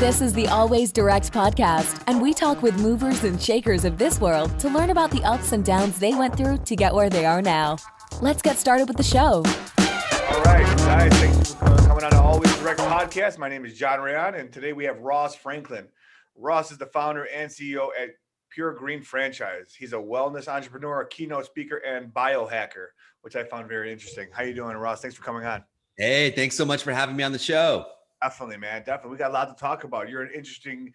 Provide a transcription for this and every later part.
This is the Always Direct podcast, and we talk with movers and shakers of this world to learn about the ups and downs they went through to get where they are now. Let's get started with the show. All right, guys, thanks for coming on the Always Direct podcast. My name is John Rayon, and today we have Ross Franklin. Ross is the founder and CEO at Pure Green Franchise. He's a wellness entrepreneur, a keynote speaker, and biohacker, which I found very interesting. How you doing, Ross? Thanks for coming on. Hey, thanks so much for having me on the show. Definitely, man. Definitely. We got a lot to talk about. You're an interesting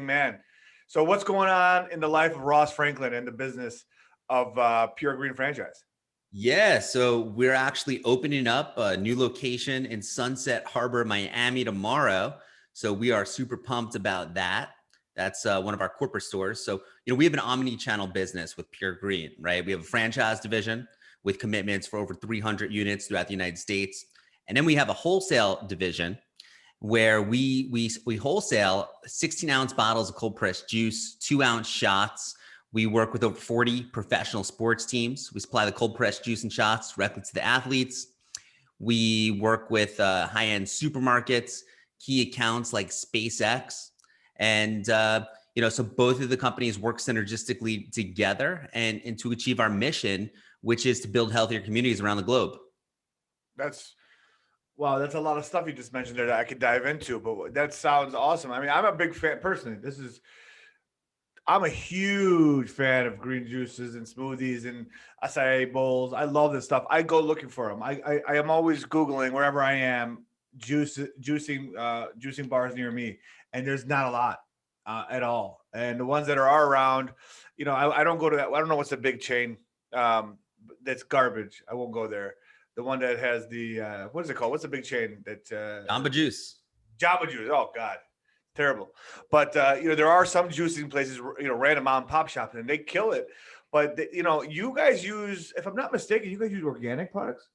man. So what's going on in the life of Ross Franklin and the business of Pure Green Franchise? Yeah, so we're actually opening up a new location in Sunset Harbor, Miami tomorrow. So we are super pumped about that. That's one of our corporate stores. So, we have an omni-channel business with Pure Green, right? We have a franchise division with commitments for over 300 units throughout the United States. And then we have a wholesale division where we wholesale 16-ounce bottles of cold pressed juice, 2-ounce shots. We work with over 40 professional sports teams. We supply the cold pressed juice and shots directly to the athletes. We work with high-end supermarkets, key accounts like SpaceX. And, so both of the companies work synergistically together and to achieve our mission, which is to build healthier communities around the globe. That's a lot of stuff you just mentioned there that I could dive into, but that sounds awesome. I mean, I'm a big fan personally. I'm a huge fan of green juices and smoothies and acai bowls. I love this stuff. I go looking for them. I am always Googling wherever I am, juicing bars near me. And there's not a lot at all. And the ones that are around, I don't go to that. I don't know what's the big chain that's garbage. I won't go there. The one that has the, what is it called? What's the big chain that? Jamba Juice. Jamba Juice. Oh, God. Terrible. But, there are some juicing places, random mom and pop shops, and they kill it. But, you guys use, if I'm not mistaken, you guys use organic products?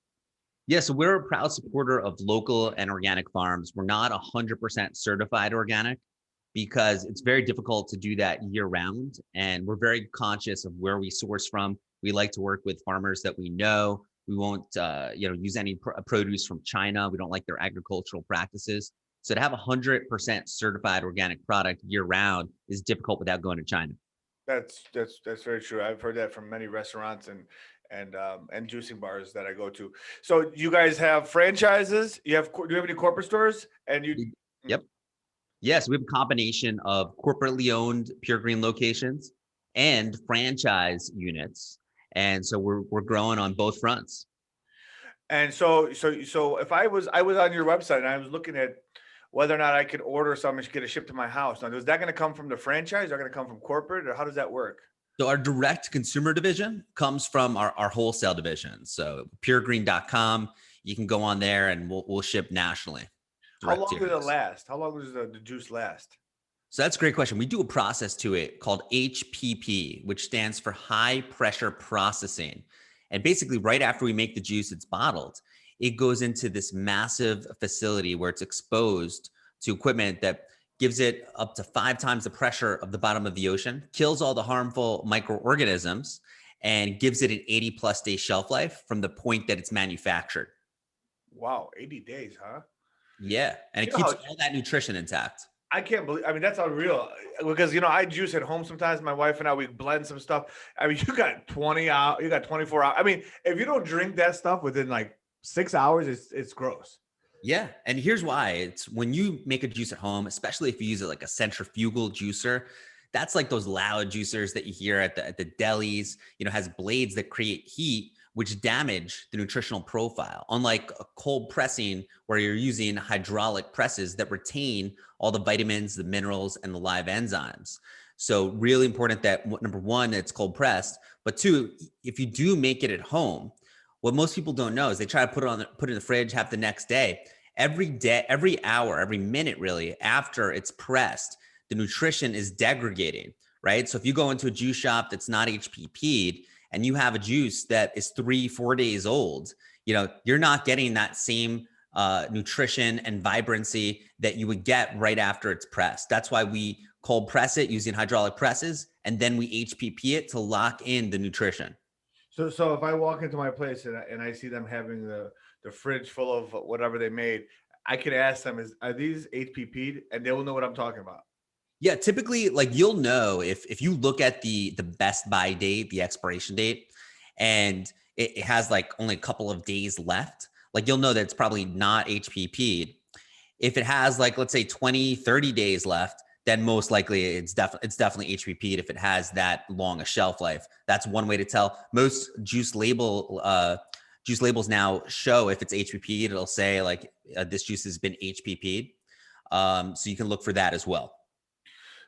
Yeah, so we're a proud supporter of local and organic farms. We're not 100% certified organic because it's very difficult to do that year round. And we're very conscious of where we source from. We like to work with farmers that we know. We won't, use any produce from China. We don't like their agricultural practices. So to have 100% certified organic product year round is difficult without going to China. That's very true. I've heard that from many restaurants and juicing bars that I go to. So you guys have franchises? Do you have any corporate stores? Yep. Yes, we have a combination of corporately owned Pure Green locations and franchise units. And so we're growing on both fronts. And so if I was on your website and I was looking at whether or not I could order something and get it shipped to my house. Now, is that going to come from the franchise? Is that going to come from corporate, or how does that work? So our direct consumer division comes from our wholesale division. So puregreen.com, you can go on there and we'll ship nationally. How long does it last? How long does the juice last? So that's a great question. We do a process to it called HPP, which stands for high pressure processing. And basically right after we make the juice, it's bottled. It goes into this massive facility where it's exposed to equipment that gives it up to 5 times the pressure of the bottom of the ocean, kills all the harmful microorganisms, and gives it an 80+ day shelf life from the point that it's manufactured. Wow, 80 days, huh? Yeah, and it keeps all that nutrition intact. I can't believe, that's unreal because, I juice at home sometimes. My wife and I, we blend some stuff. You got 20 hours, you got 24 hours. If you don't drink that stuff within like 6 hours, it's gross. Yeah. And here's why. It's when you make a juice at home, especially if you use it like a centrifugal juicer, that's like those loud juicers that you hear at the delis, has blades that create heat, which damage the nutritional profile. Unlike a cold pressing where you're using hydraulic presses that retain all the vitamins, the minerals, and the live enzymes. So really important that number one, it's cold pressed, but two, if you do make it at home, what most people don't know is they try to put it in the fridge, have the next day. Every day, every hour, every minute, really, after it's pressed, the nutrition is degrading, right? So if you go into a juice shop that's not HPP'd and you have a juice that is 3-4 days old, you're not getting that same nutrition and vibrancy that you would get right after it's pressed. That's why we cold press it using hydraulic presses, and then we HPP it to lock in the nutrition. So if I walk into my place and I see them having the fridge full of whatever they made, I can ask them, are these HPP'd? And they will know what I'm talking about. Yeah, typically, like you'll know if you look at the best buy date, the expiration date, and it has like only a couple of days left, like you'll know that it's probably not HPP'd. If it has like, let's say 20, 30 days left, then most likely it's definitely HPP'd if it has that long a shelf life. That's one way to tell. Most juice labels now show if it's HPP'd, it'll say like this juice has been HPP'd. So you can look for that as well.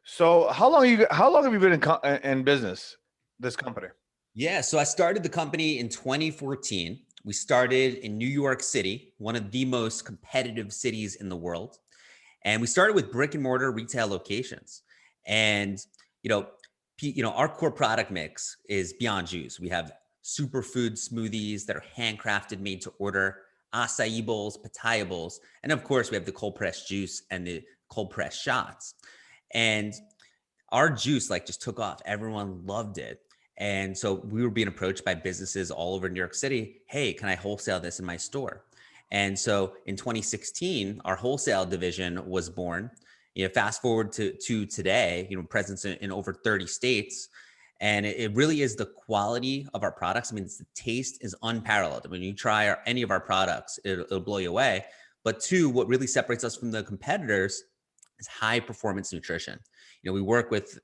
So how long have you been in business, this company? Yeah, so I started the company in 2014. We started in New York City, one of the most competitive cities in the world. And we started with brick and mortar retail locations. And, our core product mix is beyond juice. We have superfood smoothies that are handcrafted, made to order, acai bowls, pitaya bowls. And of course, we have the cold pressed juice and the cold pressed shots. And our juice like just took off. Everyone loved it. And so we were being approached by businesses all over New York City. Hey, can I wholesale this in my store? And so in 2016, our wholesale division was born. Fast forward to today, presence in over 30 states. And it really is the quality of our products. I mean, the taste is unparalleled. When you try any of our products, it'll blow you away. But two, what really separates us from the competitors is high performance nutrition. We work with,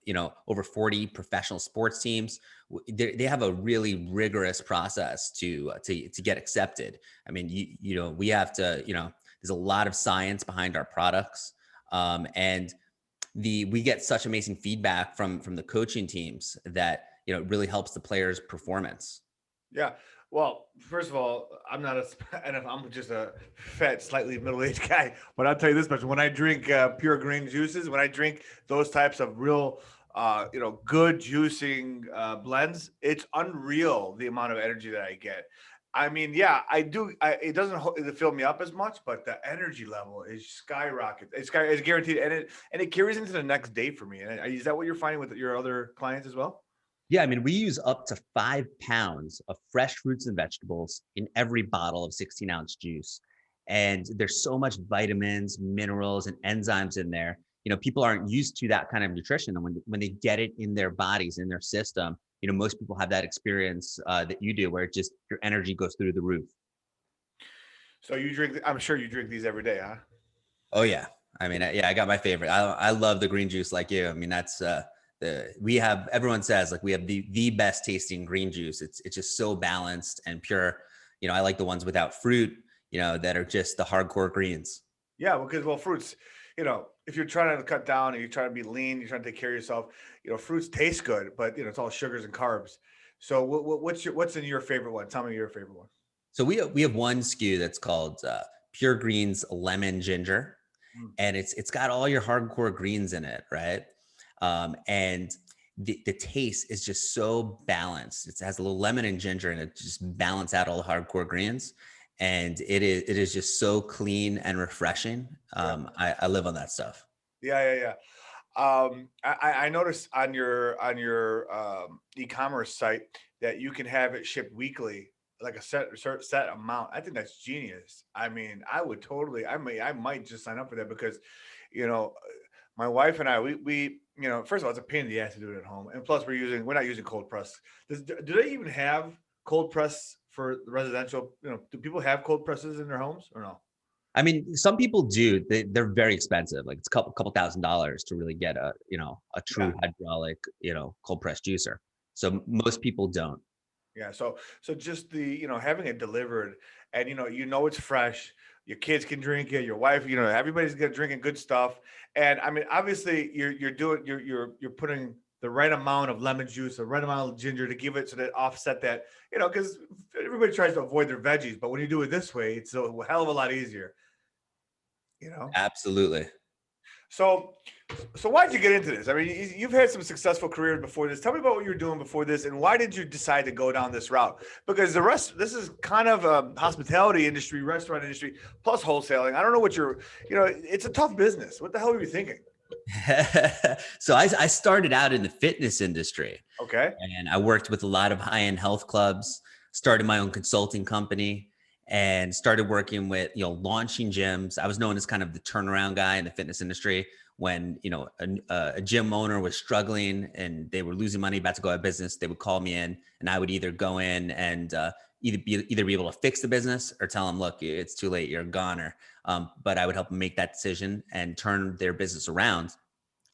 over 40 professional sports teams. They have a really rigorous process to get accepted. I mean, we have to, there's a lot of science behind our products. And we get such amazing feedback from the coaching teams that, it really helps the players' performance. Yeah. Well, first of all, I'm just a fat, slightly middle-aged guy, but I'll tell you this much: when I drink pure green juices, when I drink those types of real, good juicing blends, it's unreal the amount of energy that I get. I mean, yeah, I do. It doesn't fill me up as much, but the energy level is skyrocket. It's guaranteed, and it carries into the next day for me. And is that what you're finding with your other clients as well? Yeah, I mean, we use up to 5 pounds of fresh fruits and vegetables in every bottle of 16-ounce juice. And there's so much vitamins, minerals, and enzymes in there. People aren't used to that kind of nutrition. And when they get it in their bodies, in their system, most people have that experience that you do, where it just, your energy goes through the roof. So I'm sure you drink these every day, huh? Oh, yeah. I mean, yeah, I got my favorite. I love the green juice like you. I mean, that's everyone says like we have the best tasting green juice. It's just so balanced and pure. I like the ones without fruit, that are just the hardcore greens. Yeah, because fruits, if you're trying to cut down and you're trying to be lean, you're trying to take care of yourself, fruits taste good, but it's all sugars and carbs. So what's in your favorite one? Tell me your favorite one. So we have one SKU that's called Pure Greens Lemon Ginger, and it's got all your hardcore greens in it, right? And the taste is just so balanced. It has a little lemon and ginger, and it just balance out all the hardcore greens. And it is just so clean and refreshing. I live on that stuff. Yeah. I noticed on your e-commerce site that you can have it shipped weekly, like a set amount. I think that's genius. I mean, I might just sign up for that because, my wife and I, we first of all, it's a pain in the ass to do it at home, and plus we're not using cold press. Do they even have cold press for residential? Do people have cold presses in their homes or no? I mean, some people do. They're very expensive. Like it's a couple $1,000s to really get a true hydraulic, cold press juicer. So most people don't. Yeah. So just the, having it delivered and, it's fresh, your kids can drink it, your wife, everybody's drinking good stuff. And I mean, obviously you're putting the right amount of lemon juice, the right amount of ginger to give it so that offset that, because everybody tries to avoid their veggies, but when you do it this way, it's a hell of a lot easier, Absolutely. So why'd you get into this? I mean, you've had some successful careers before this. Tell me about what you were doing before this, and why did you decide to go down this route? Because this is kind of a hospitality industry, restaurant industry, plus wholesaling. I don't know what it's a tough business. What the hell were you thinking? So I started out in the fitness industry. Okay. And I worked with a lot of high-end health clubs, started my own consulting company. and started working with, launching gyms. I was known as kind of the turnaround guy in the fitness industry when, a gym owner was struggling and they were losing money, about to go out of business. They would call me in and I would either go in and either be able to fix the business or tell them, look, it's too late, you're a goner. But I would help them make that decision and turn their business around.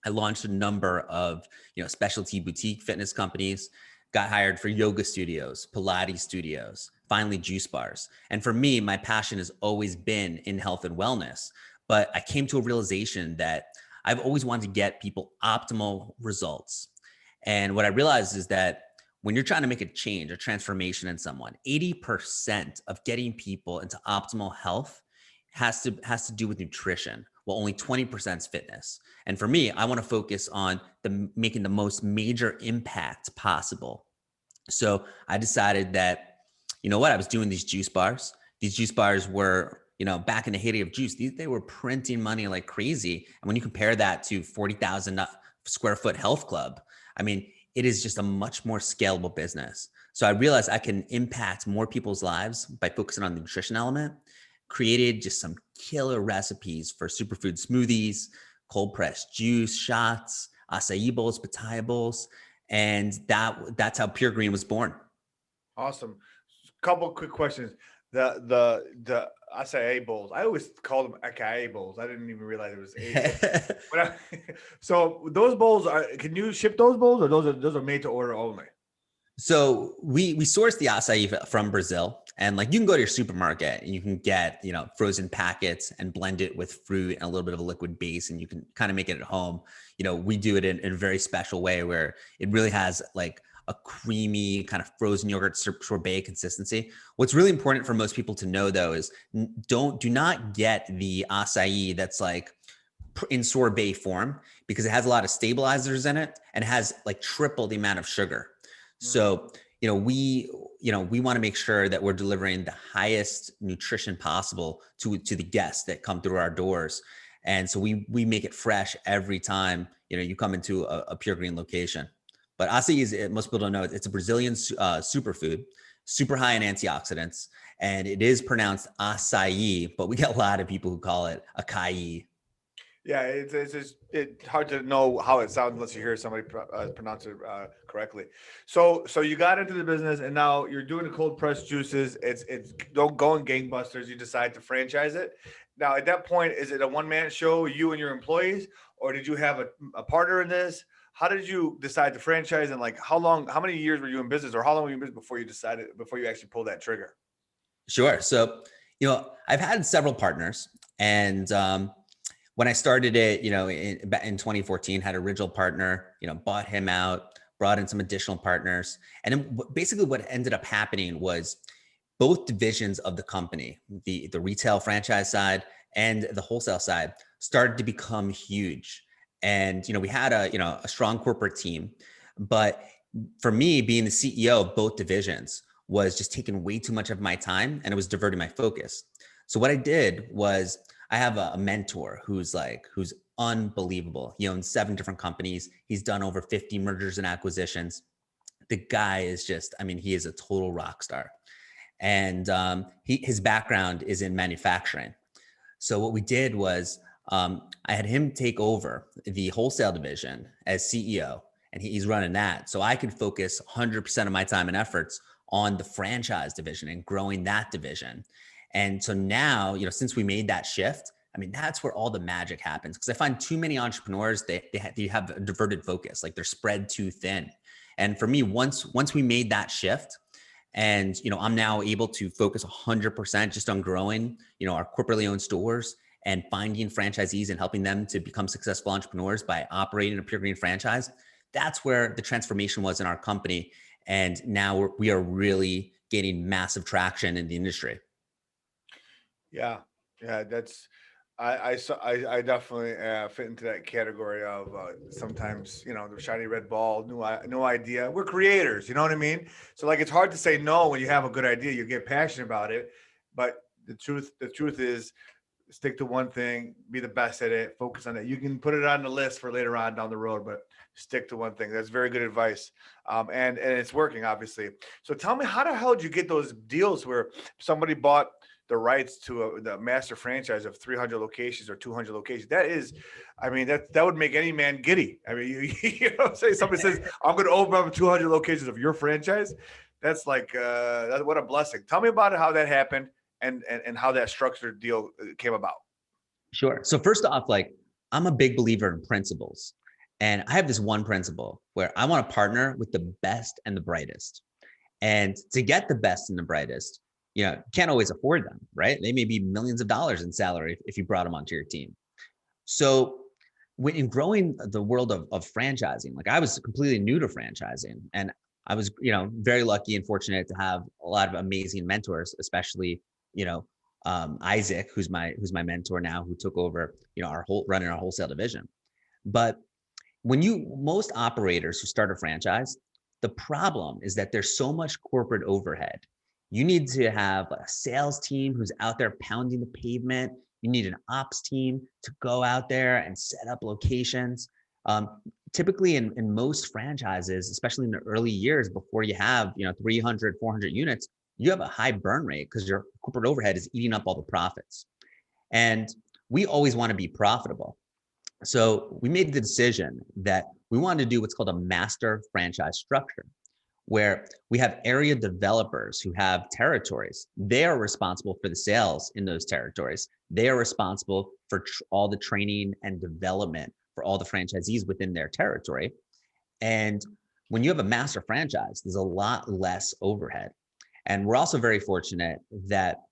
I launched a number of, specialty boutique fitness companies, got hired for yoga studios, Pilates studios, finally juice bars. And for me, my passion has always been in health and wellness. But I came to a realization that I've always wanted to get people optimal results. And what I realized is that when you're trying to make a change, a transformation in someone, 80% of getting people into optimal health has to do with nutrition. Well, only 20% is fitness. And for me, I want to focus on making the most major impact possible. So I decided that, I was doing these juice bars. These juice bars were, back in the heyday of juice, they were printing money like crazy. And when you compare that to 40,000 square foot health club, I mean, it is just a much more scalable business. So I realized I can impact more people's lives by focusing on the nutrition element. Created just some killer recipes for superfood smoothies, cold pressed juice shots, acai bowls, pitaya bowls, and that's how Pure Green was born. Awesome. Couple quick questions. The acai bowls. I always called them acai bowls. I didn't even realize it was eight. So those bowls can you ship those bowls, or those are made to order only? So we source the acai from Brazil, and like you can go to your supermarket and you can get, frozen packets and blend it with fruit and a little bit of a liquid base, and you can kind of make it at home. We do it in a very special way where it really has like a creamy kind of frozen yogurt sorbet consistency. What's really important for most people to know though is do not get the acai that's like in sorbet form, because it has a lot of stabilizers in it and it has like triple the amount of sugar. So, we want to make sure that we're delivering the highest nutrition possible to the guests that come through our doors. And so we make it fresh every time, you come into a Pure Green location. But acai is, most people don't know, it's a Brazilian superfood, super high in antioxidants, and it is pronounced acai, but we get a lot of people who call it acai. Yeah, it's hard to know how it sounds unless you hear somebody pronounce it correctly. So you got into the business, and now you're doing the cold pressed juices. It's going gangbusters. You decide to franchise it. Now, at that point, is it a one-man show, you and your employees, or did you have a partner in this? How did you decide to franchise, and like how many years were you in business, or how long were you in business before you actually pulled that trigger? Sure. So, I've had several partners, and when I started it, in 2014, had an original partner, bought him out, brought in some additional partners. And then basically what ended up happening was both divisions of the company, the retail franchise side and the wholesale side, started to become huge. And, we had a strong corporate team, but for me, being the CEO of both divisions was just taking way too much of my time, and it was diverting my focus. So what I did was, I have a mentor who's unbelievable. He owns 7 different companies. He's done over 50 mergers and acquisitions. The guy is he is a total rock star. And his background is in manufacturing. So what we did was I had him take over the wholesale division as CEO, and he's running that. So I could focus 100% of my time and efforts on the franchise division and growing that division. And so now, since we made that shift, that's where all the magic happens. Because I find too many entrepreneurs, they have a diverted focus, like they're spread too thin. And for me, once we made that shift, and I'm now able to focus 100% just on growing, our corporately owned stores and finding franchisees and helping them to become successful entrepreneurs by operating a Pure Green franchise. That's where the transformation was in our company. And now we are really gaining massive traction in the industry. Yeah, that's I definitely fit into that category of sometimes the shiny red ball, no idea. We're creators, you know what I mean? So like it's hard to say no when you have a good idea. You get passionate about it, but the truth is, stick to one thing, be the best at it, focus on it. You can put it on the list for later on down the road, but stick to one thing. That's very good advice. And it's working, obviously. So tell me, how the hell did you get those deals where somebody bought the rights to the master franchise of 300 locations or 200 locations. That is, I mean, that would make any man giddy. I mean, you know, say somebody says, I'm going to open up 200 locations of your franchise. That's like, what a blessing. Tell me about it, how that happened and how that structured deal came about. Sure. So first off, like, I'm a big believer in principles. And I have this one principle where I want to partner with the best and the brightest. And to get the best and the brightest, you know, you can't always afford them, right? They may be millions of dollars in salary if you brought them onto your team. So when in growing the world of franchising, like I was completely new to franchising, and I was, you know, very lucky and fortunate to have a lot of amazing mentors, especially, you know, Isaac, who's my mentor now, who took over, you know, running our wholesale division. But most operators who start a franchise, the problem is that there's so much corporate overhead. You need to have a sales team who's out there pounding the pavement. You need an ops team to go out there and set up locations. Typically in most franchises, especially in the early years before you have, you know, 300, 400 units, you have a high burn rate because your corporate overhead is eating up all the profits. And we always want to be profitable. So we made the decision that we wanted to do what's called a master franchise structure, where we have area developers who have territories. They are responsible for the sales in those territories. They are responsible for all the training and development for all the franchisees within their territory. And when you have a master franchise, there's a lot less overhead. And we're also very fortunate that,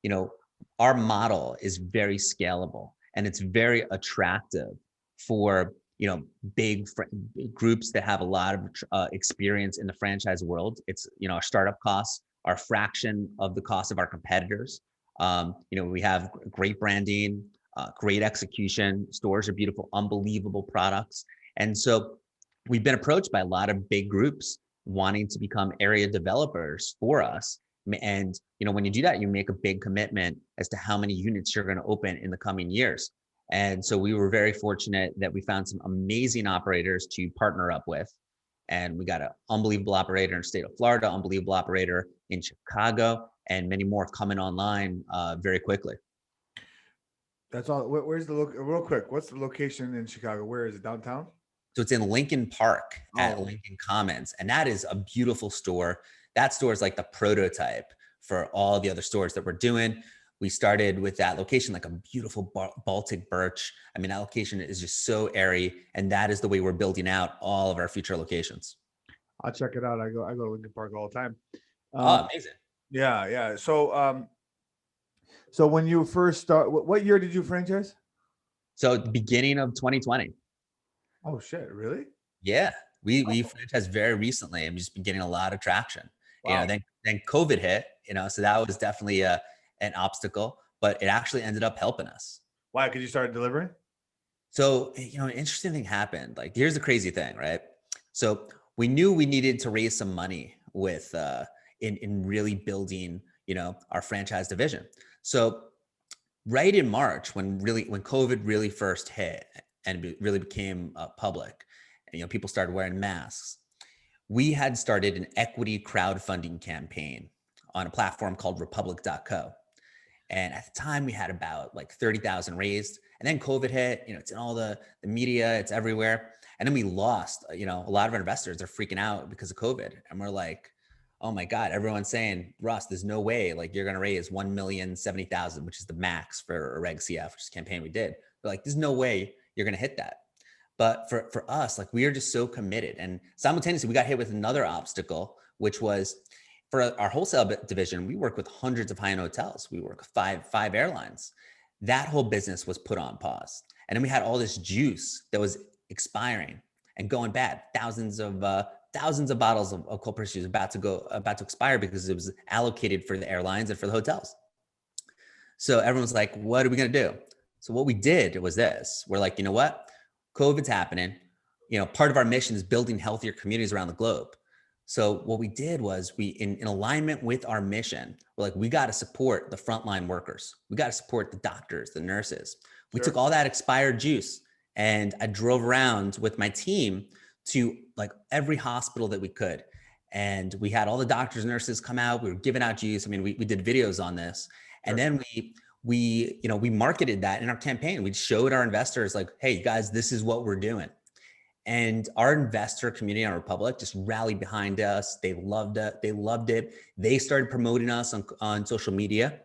you know, our model is very scalable and it's very attractive for, you know, big groups that have a lot of experience in the franchise world. It's, you know, our startup costs are a fraction of the cost of our competitors. You know, we have great branding, great execution. Stores are beautiful, unbelievable products. And so we've been approached by a lot of big groups wanting to become area developers for us. And, you know, when you do that, you make a big commitment as to how many units you're going to open in the coming years. And so we were very fortunate that we found some amazing operators to partner up with. And we got an unbelievable operator in the state of Florida, unbelievable operator in Chicago, and many more coming online very quickly. That's all. Where's the real quick? What's the location in Chicago? Where is it? Downtown? So it's in Lincoln Park at Lincoln Commons. And that is a beautiful store. That store is like the prototype for all the other stores that we're doing. We started with that location, like a beautiful Baltic birch. I mean, that location is just so airy. And that is the way we're building out all of our future locations. I'll check it out. I go to Lincoln Park all the time. Oh, amazing. Yeah, yeah. So, so when you first start, what year did you franchise? So the beginning of 2020. Oh shit! Really? Yeah, we franchised very recently and just been getting a lot of traction. Wow. You know, then COVID hit. You know, so that was definitely an obstacle, but it actually ended up helping us. Why? Because you started delivering? So, you know, an interesting thing happened. Like, here's the crazy thing, right? So we knew we needed to raise some money with in really building, you know, our franchise division. So right in March, when COVID really first hit and it really became public, and, you know, people started wearing masks, we had started an equity crowdfunding campaign on a platform called republic.co. And at the time we had about like 30,000 raised, and then COVID hit, you know, it's in all the media, it's everywhere. And then we lost, you know, a lot of our investors are freaking out because of COVID. And we're like, oh my God, everyone's saying, Russ, there's no way like you're going to raise 1,070,000, which is the max for a Reg CF, which is a campaign we did. We're like, there's no way you're going to hit that. But for us, like, we are just so committed. And simultaneously, we got hit with another obstacle, which was for our wholesale division, we work with hundreds of high-end hotels. We work with five airlines. That whole business was put on pause. And then we had all this juice that was expiring and going bad. Thousands of bottles of cold pressed juice about to expire because it was allocated for the airlines and for the hotels. So everyone's like, what are we going to do? So what we did was this. We're like, you know what? COVID's happening. You know, part of our mission is building healthier communities around the globe. So what we did was we, in alignment with our mission, we're like, we got to support the frontline workers. We got to support the doctors, the nurses. We took all that expired juice and I drove around with my team to like every hospital that we could. And we had all the doctors, nurses come out. We were giving out juice. I mean, we did videos on this. And then we marketed that in our campaign. We showed our investors like, hey guys, this is what we're doing. And our investor community on Republic just rallied behind us. They loved it. They started promoting us on social media.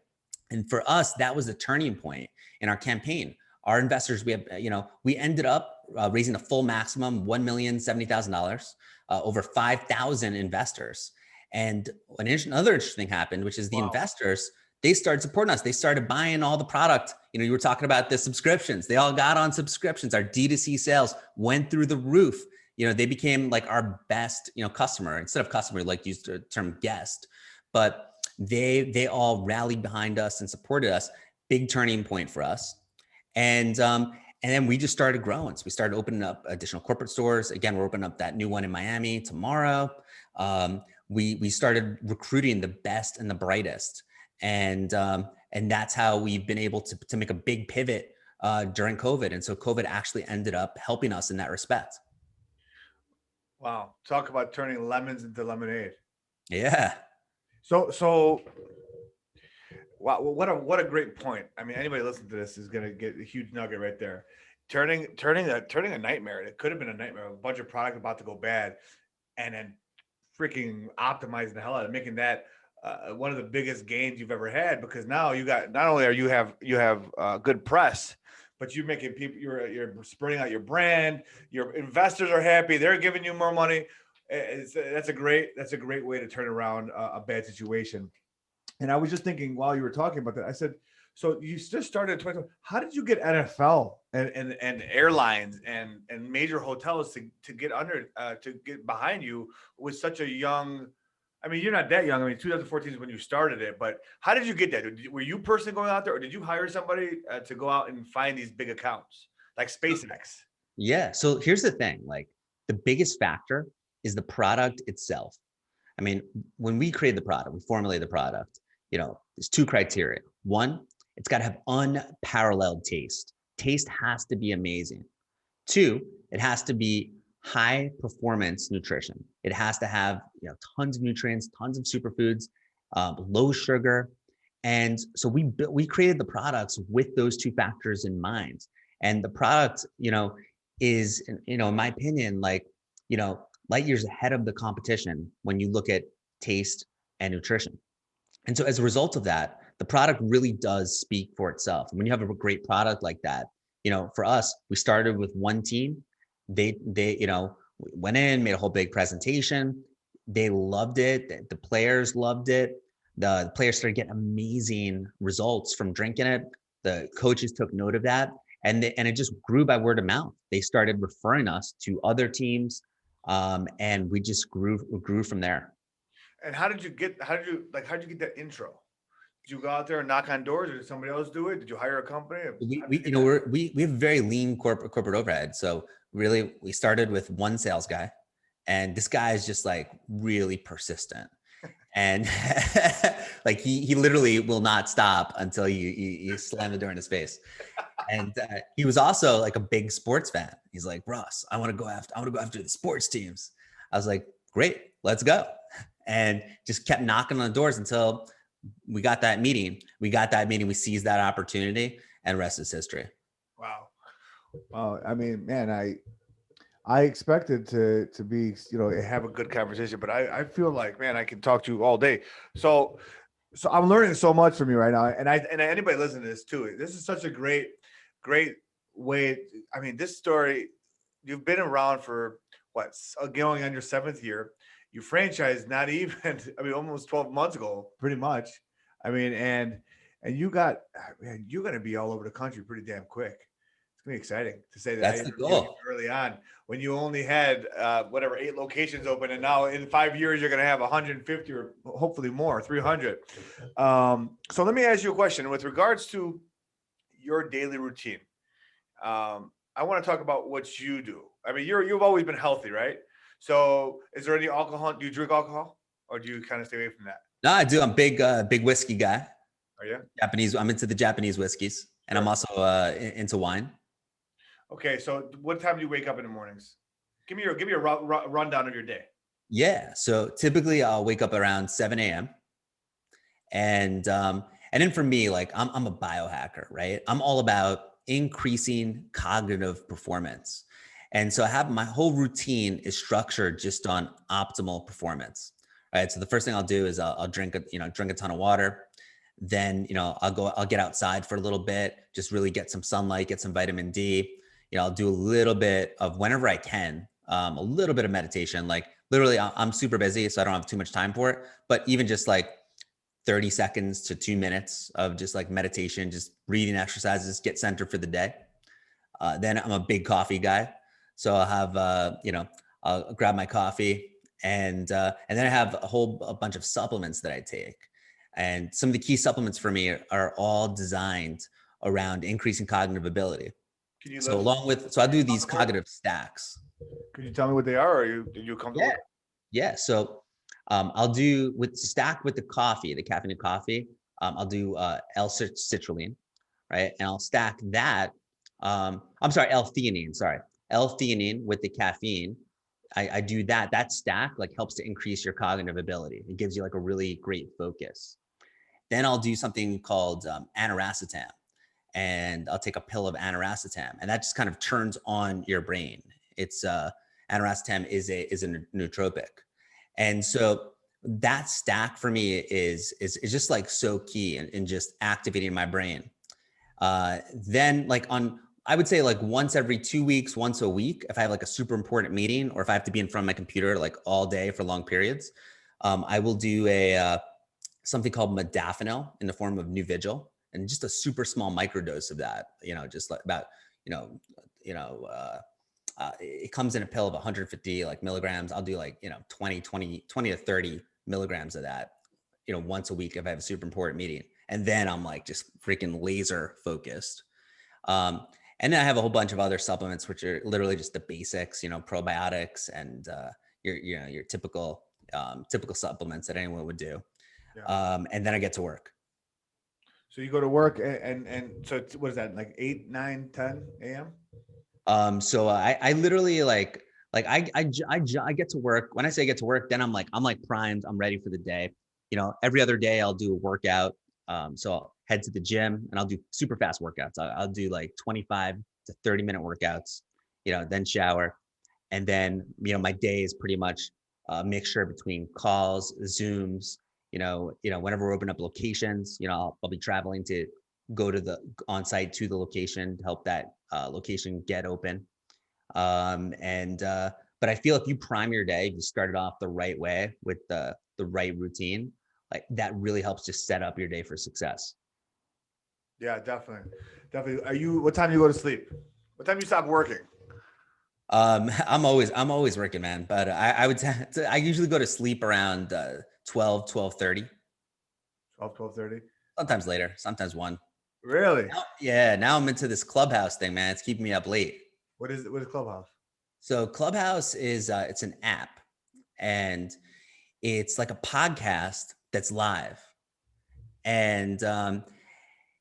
And for us, that was the turning point in our campaign. Our investors, we ended up raising the full maximum, $1,070,000, over 5,000 investors. And another interesting thing happened, which is the investors, they started supporting us. They started buying all the product. You were talking about the subscriptions. They all got on subscriptions. Our D2C sales went through the roof. They became like our best, customer. Instead of customer, we like to use the term guest, but they all rallied behind us and supported us. Big turning point for us. And then we just started growing. So we started opening up additional corporate stores. Again, we're opening up that new one in Miami tomorrow. We started recruiting the best and the brightest. And that's how we've been able to make a big pivot during COVID. And so COVID actually ended up helping us in that respect. Wow. Talk about turning lemons into lemonade. Yeah. So wow, what a great point. I mean, anybody listening to this is going to get a huge nugget right there. Turning a nightmare. It could have been a nightmare, a bunch of product about to go bad, and then freaking optimizing the hell out of it, making that one of the biggest gains you've ever had, because now you got, not only are you have good press, but you're making people, you're spreading out your brand, your investors are happy, they're giving you more money. That's a great way to turn around a bad situation. And I was just thinking while you were talking about that, I said, so you just started in 2020. How did you get NFL and airlines and major hotels to get behind you with such a young? I mean, you're not that young. I mean, 2014 is when you started it, but how did you get that? Were you personally going out there, or did you hire somebody to go out and find these big accounts like SpaceX? Yeah. So here's the thing, like the biggest factor is the product itself. I mean, when we create the product, we formulate the product, there's two criteria. One, it's got to have unparalleled taste. Taste has to be amazing. Two, it has to be high performance nutrition. It has to have tons of nutrients, tons of superfoods, low sugar. And so we created the products with those two factors in mind. And the product, is, in my opinion, like, light years ahead of the competition when you look at taste and nutrition. And so as a result of that, the product really does speak for itself. And when you have a great product like that, for us, we started with one team. They went in, made a whole big presentation. They loved it. The players loved it. The players started getting amazing results from drinking it. The coaches took note of that, and it just grew by word of mouth. They started referring us to other teams, and we just grew from there. And how did you get that intro? Did you go out there and knock on doors, or did somebody else do it? Did you hire a company? We have very lean corporate overhead. So really, we started with one sales guy, and this guy is just like really persistent, and like he literally will not stop until you slam the door in his face. And he was also like a big sports fan. He's like, Russ, I want to go after the sports teams. I was like, great, let's go. And just kept knocking on the doors until we got that meeting. We seized that opportunity, and rest is history. Wow. Well, I mean, man, I expected to be, have a good conversation, but I feel like, man, I can talk to you all day. So I'm learning so much from you right now. And anybody listening to this too, this is such a great way. I mean, this story, you've been around for going on your 7th year. You franchised not even, almost 12 months ago, pretty much. I mean, and you're going to be all over the country pretty damn quick. It's going to be exciting to say that. That's the goal. Early on, when you only had 8 locations open, and now in 5 years, you're going to have 150 or hopefully more, 300. So let me ask you a question with regards to your daily routine. I want to talk about what you do. I mean, you've always been healthy, right? So is there any alcohol? Do you drink alcohol, or do you kind of stay away from that? No, I do. I'm big whiskey guy. Are you? Japanese. I'm into the Japanese whiskeys, and I'm also into wine. Okay, so what time do you wake up in the mornings? Give me a rundown of your day. Yeah. So typically I'll wake up around 7 a.m. And And then for me, like I'm a biohacker, right? I'm all about increasing cognitive performance. And so I have my whole routine is structured just on optimal performance. Right. So the first thing I'll do is I'll drink drink a ton of water. Then, I'll get outside for a little bit, just really get some sunlight, get some vitamin D. I'll do a little bit of whenever I can, a little bit of meditation. Like literally I'm super busy, so I don't have too much time for it. But even just like 30 seconds to 2 minutes of just like meditation, just breathing exercises, get centered for the day. Then I'm a big coffee guy. So I'll have, I'll grab my coffee and then I have a bunch of supplements that I take. And some of the key supplements for me are all designed around increasing cognitive ability. Can you So list? I do these cognitive stacks. Could you tell me what they are? Or are you comfortable? Yeah. Yeah. So I'll do stacked with the coffee, the caffeinated coffee. I'll do L-citrulline, right? And I'll stack that. I'm sorry, L-theanine. Sorry, L-theanine with the caffeine. I do that. That stack like helps to increase your cognitive ability. It gives you like a really great focus. Then I'll do something called aniracetam, and I'll take a pill of aniracetam, and that just kind of turns on your brain. It's aniracetam is a nootropic, and so that stack for me is just like so key in just activating my brain. Then like I would say like once every 2 weeks, once a week, if I have like a super important meeting or if I have to be in front of my computer like all day for long periods, I will do something called Modafinil in the form of Nuvigil, and just a super small microdose of that, just like about, it comes in a pill of 150 like milligrams. I'll do like, 20 to 30 milligrams of that, once a week if I have a super important meeting. And then I'm like just freaking laser focused. And then I have a whole bunch of other supplements, which are literally just the basics, probiotics and your typical supplements that anyone would do. Yeah. And then I get to work. So you go to work and so what is that, like 8, 9, 10 a.m.? So I literally like I get to work. When I say I get to work, then I'm like primed. I'm ready for the day. Every other day I'll do a workout. So I'll head to the gym and I'll do super fast workouts. I'll do like 25 to 30-minute workouts, then shower. And then, my day is pretty much a mixture between calls, Zooms, whenever we open up locations, I'll be traveling to go to the on-site to the location to help that location get open. But I feel if you prime your day, if you start it off the right way with the right routine, like that really helps just set up your day for success. Yeah, definitely. What time do you go to sleep? What time do you stop working? I'm always working, man. But I usually go to sleep around 12:30. 12:30. Sometimes later, sometimes 1. Really? Now I'm into this Clubhouse thing, man. It's keeping me up late. What is Clubhouse? So Clubhouse is it's an app, and it's like a podcast that's live. And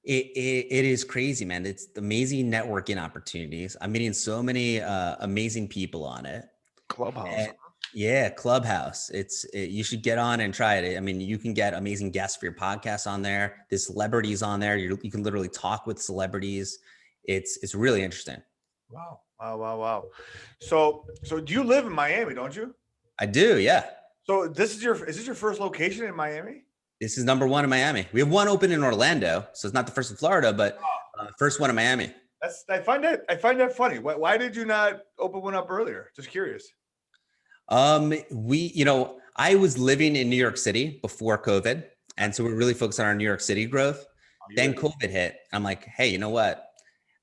it is crazy, man. It's amazing networking opportunities. I'm meeting so many amazing people on it. Clubhouse. Yeah, Clubhouse. You should get on and try it. I mean, you can get amazing guests for your podcast on there. There's celebrities on there. You can literally talk with celebrities. It's really interesting. Wow. So do you live in Miami, don't you? I do, yeah. So is this your first location in Miami? This is number 1 in Miami. We have one open in Orlando, so it's not the first in Florida, but first one in Miami. I find that funny. Why did you not open one up earlier? Just curious. I was living in New York City before COVID, and so we're really focused on our New York City growth. Then COVID hit. I'm like, hey, you know what?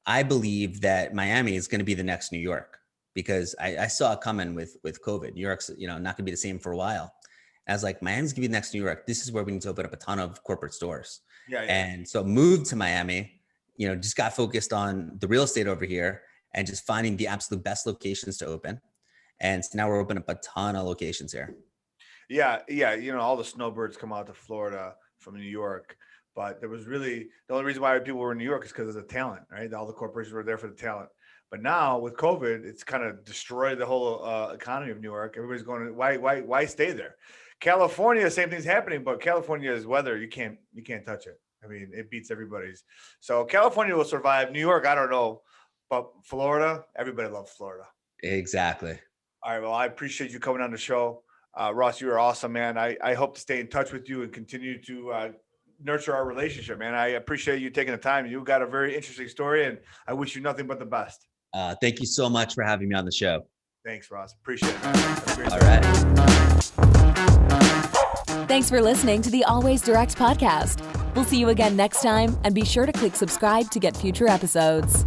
I believe that Miami is going to be the next New York, because I saw it coming with COVID. New York's, not going to be the same for a while. I was like, Miami's gonna be the next New York. This is where we need to open up a ton of corporate stores. Yeah. And so moved to Miami, just got focused on the real estate over here and just finding the absolute best locations to open. And so now we're opening up a ton of locations here. Yeah. All the snowbirds come out to Florida from New York, but there was really the only reason why people were in New York is because of the talent, right? All the corporations were there for the talent. But now with COVID, it's kind of destroyed the whole economy of New York. Everybody's going, why stay there? California, same thing's happening, but California's weather, you can't touch it. I mean, it beats everybody's. So California will survive. New York, I don't know, but Florida, everybody loves Florida. Exactly. All right. Well, I appreciate you coming on the show. Ross, you are awesome, man. I hope to stay in touch with you and continue to nurture our relationship, man. I appreciate you taking the time. You got a very interesting story, and I wish you nothing but the best. Thank you so much for having me on the show. Thanks, Ross. Appreciate it, man. Have a great All day. right. Thanks for listening to the Always Direct podcast. We'll see you again next time, and be sure to click subscribe to get future episodes.